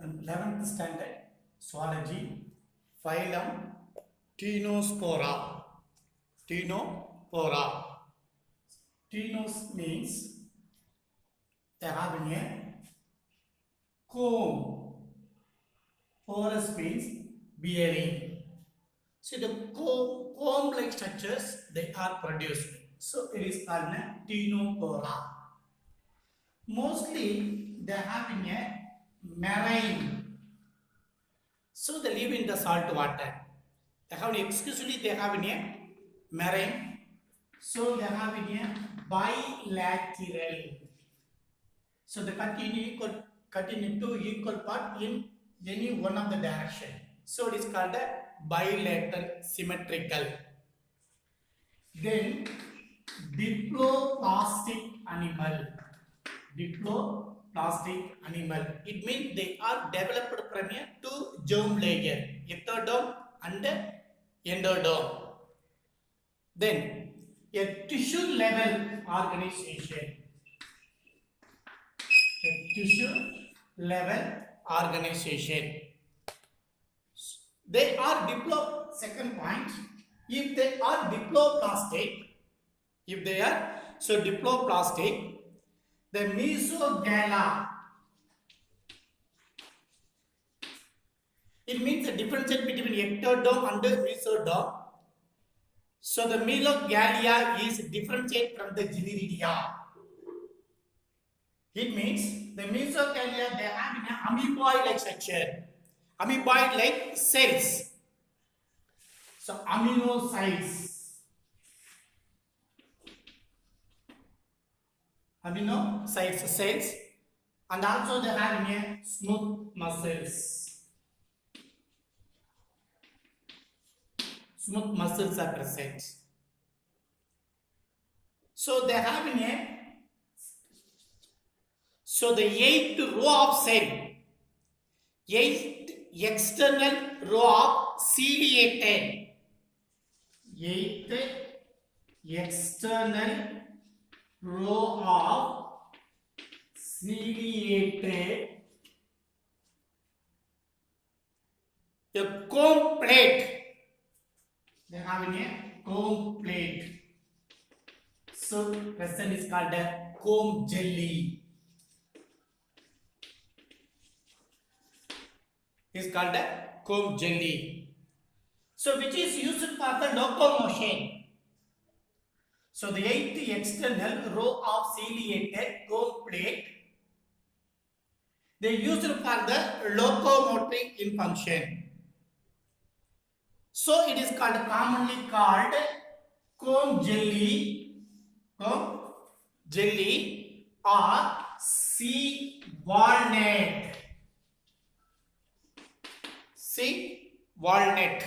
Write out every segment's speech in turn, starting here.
11th standard zoology, phylum Ctenospora. Ctenospora. Ctenos means they having a comb. Porous means bearing. See the comb-like structures they are produced. So it is called a Ctenospora. Mostly they are having a marine. So they live in the salt water. They have exclusively they have in a marine. So they have in a bilateral. So they cut into equal part in any one of the direction. So it is called a bilateral symmetrical. Then diploplastic animal. Diploplastic animal. It means they are developed from a two germ layer, ectoderm and endoderm. Then a tissue level organization. A tissue level organization. They are second point, if they are diploplastic, diploplastic, the mesogala, it means the difference between ectoderm and mesoderm. So the mesogalia is differentiate from the generidia. It means the mesogalia they have an amoeboid-like structure, amoeboid-like cells. So aminocytes, cells, and also they have a smooth muscles. Smooth muscles are present. So they have the 8th row of cell, 8th external row of ciliated, 8th external row of ciliated, the comb plate, they have a comb plate. So present is called a comb jelly. Is called a comb jelly. So which is used for the locomotion. So the 8th external row of ciliated comb plate, they used for the locomotory in function. So it is commonly called comb jelly or sea walnut. Sea walnut.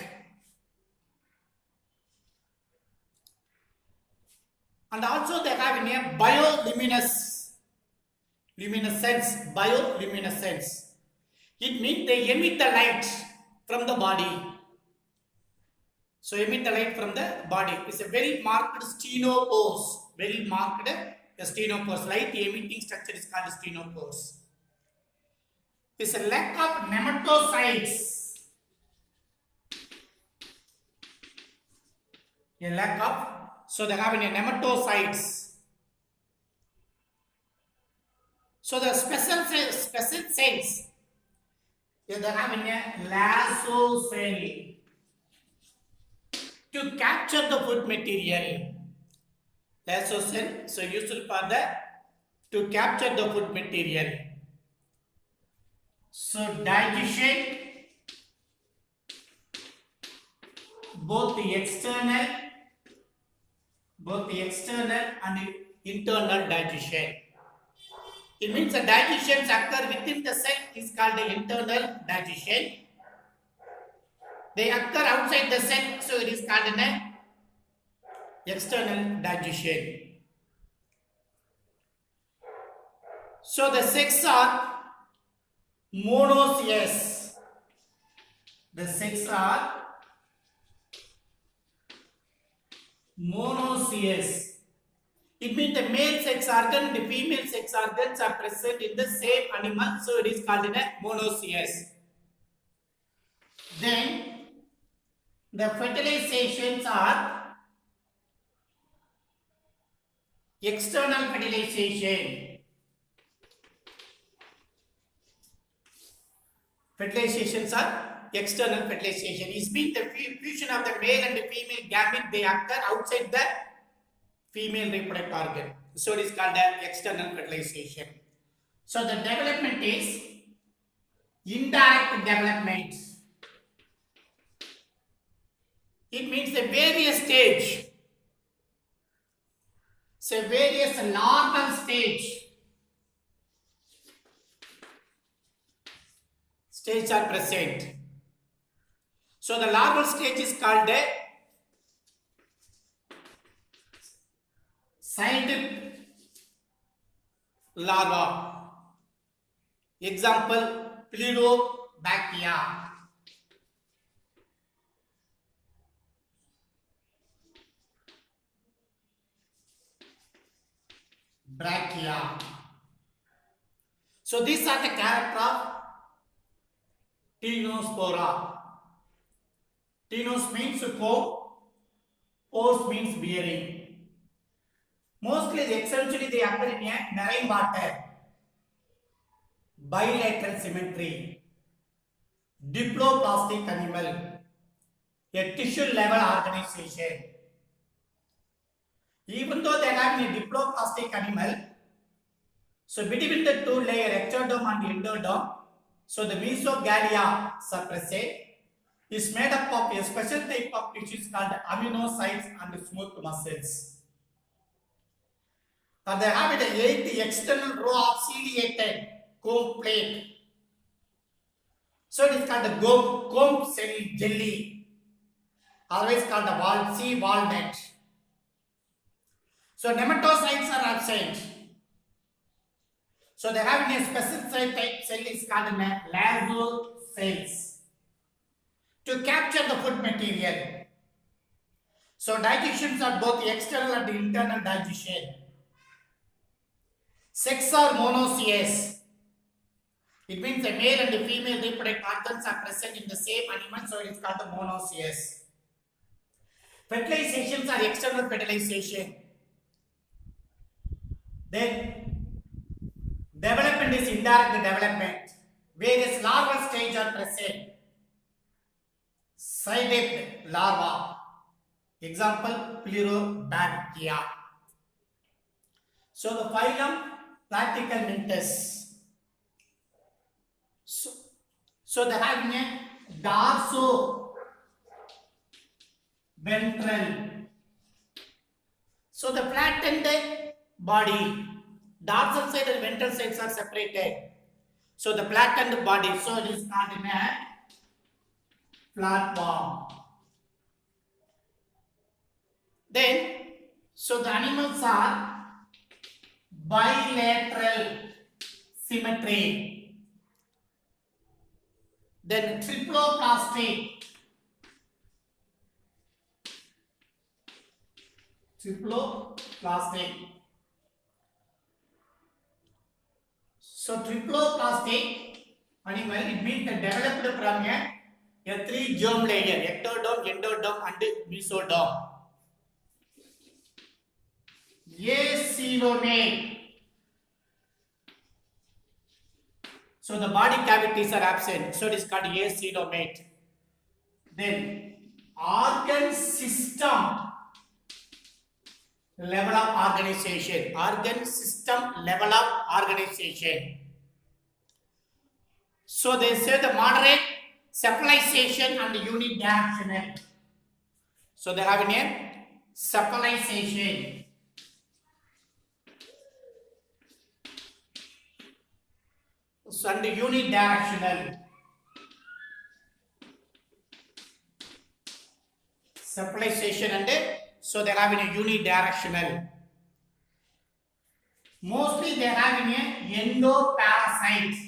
And also they have a bioluminescence. It means they emit the light from the body. So emit the light from the body. It's a very marked stenopores. Very marked stenopores. Light emitting structure is called stenopores. It's a lack of nematocytes. A lack of, so they have nematocytes. So the special cells, they have a lasso cell to capture the food material. Lasso cell, so useful for to capture the food material. So digestion, both the external and internal digestion. It means the digestions occur within the cell is called the internal digestion. They occur outside the cell, so it is called an external digestion. So the sex are monoecious. The sex are monoecious. It means the male sex organ and the female sex organs are present in the same animal, so it is called in a monoecious. Then the fertilizations are external fertilization. Fertilizations are external fertilization. It means the fusion of the male and the female gamete, they occur outside the female reproductive organ. So it is called the external fertilization. So the development is indirect development. It means the various stage. So various larval stages are present. So the larval stage is called a side larva. Example, Pleurobackia. Brachia. So these are the character of Ctenospora. Ctenos means comb, pores means bearing. Mostly, essentially, they occur in a marine water, bilateral symmetry, diploplastic animal, a tissue level organization. Even though they have a diploplastic animal, so between the two layers, ectoderm and endoderm, so the mesogalea present is made up of a special type of tissues called aminocytes and smooth muscles. And they have an 8 external row of ciliated comb plate. So it is called the comb cell jelly, always called the sea walnut. So nematocytes are absent. So they have a specific type cell is called Lazo cells to capture the food material. So digestions are both external and internal digestion. Sex are monoecious. It means the male and the female reproductive organs are present in the same animal, so it is called the monoecious. Fertilizations are external fertilization. Then development is indirect development. Various larval stages are present. Sided larva. Example, Pleurobackia. So the phylum Platyhelminthes. So they have a dorsoventral. So the flattened body, dorsal side and ventral sides are separated. So the flattened body, so it is called in a platform. Then, so the animals are bilateral symmetry. Then triploplastic. So triploplastic animal, it means the developed from a 3 germ layer, ectoderm, endoderm and mesoderm. Acoelomate. So the body cavities are absent, so it is called acoelomate. Then organ system level of organization. Organ system level of organization. So they say the moderate cephalization and unidirectional. So they have a name cephalization. So and unidirectional. Cephalization and so they have in a unidirectional. Mostly they have in a endoparasites.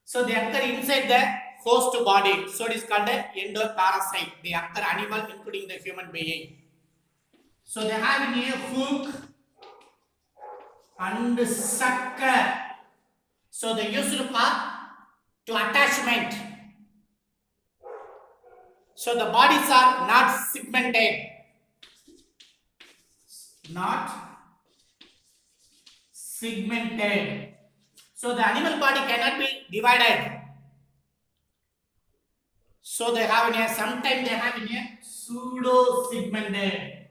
So they occur inside the host body. So it is called a endoparasite. They occur animal including the human being. So they have a hook and sucker. So they used for to attachment. So the bodies are not segmented. Not segmented. So the animal body cannot be divided. So they have in a sometimes they have in a pseudo segmented.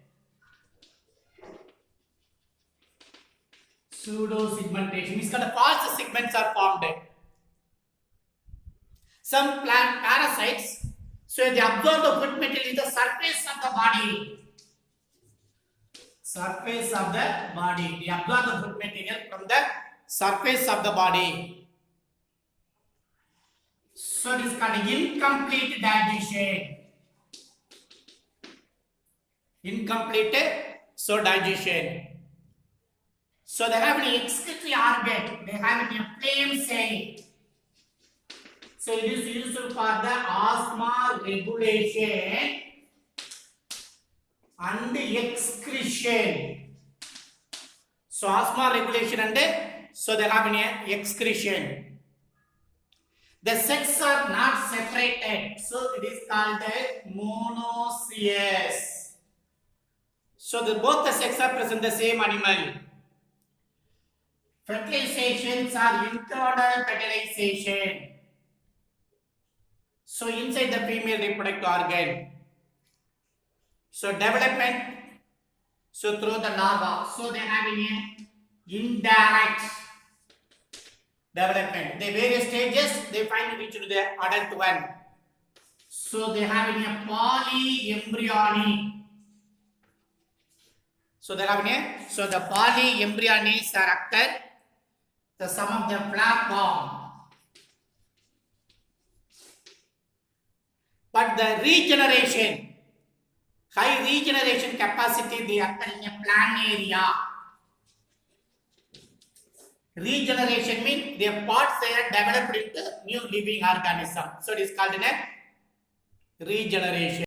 Pseudo segmentation means the false segments are formed. Some plant parasites, so they absorb the food material in the surface of the body. Surface of the body. They absorb the food material from the surface of the body. So it is called incomplete digestion. Incomplete digestion. So they have an excretory organ. They have a flame cell. So it is used for the asthma regulation and excretion. So asthma regulation and so they have an excretion. The sexes are not separated. So it is called monoecious. So both the sexes are present in the same animal. Fertilizations are internal fertilization. So inside the female reproductive organ. So development. So through the larva. So they have an indirect development. The various stages they finally reach to the adult one. So they have a polyembryony. So they have so the polyembryonies are occur. The sum of the flap form. But the regeneration, high regeneration capacity they occur in a planaria. Regeneration means their parts they are developed into new living organism. So it is called regeneration.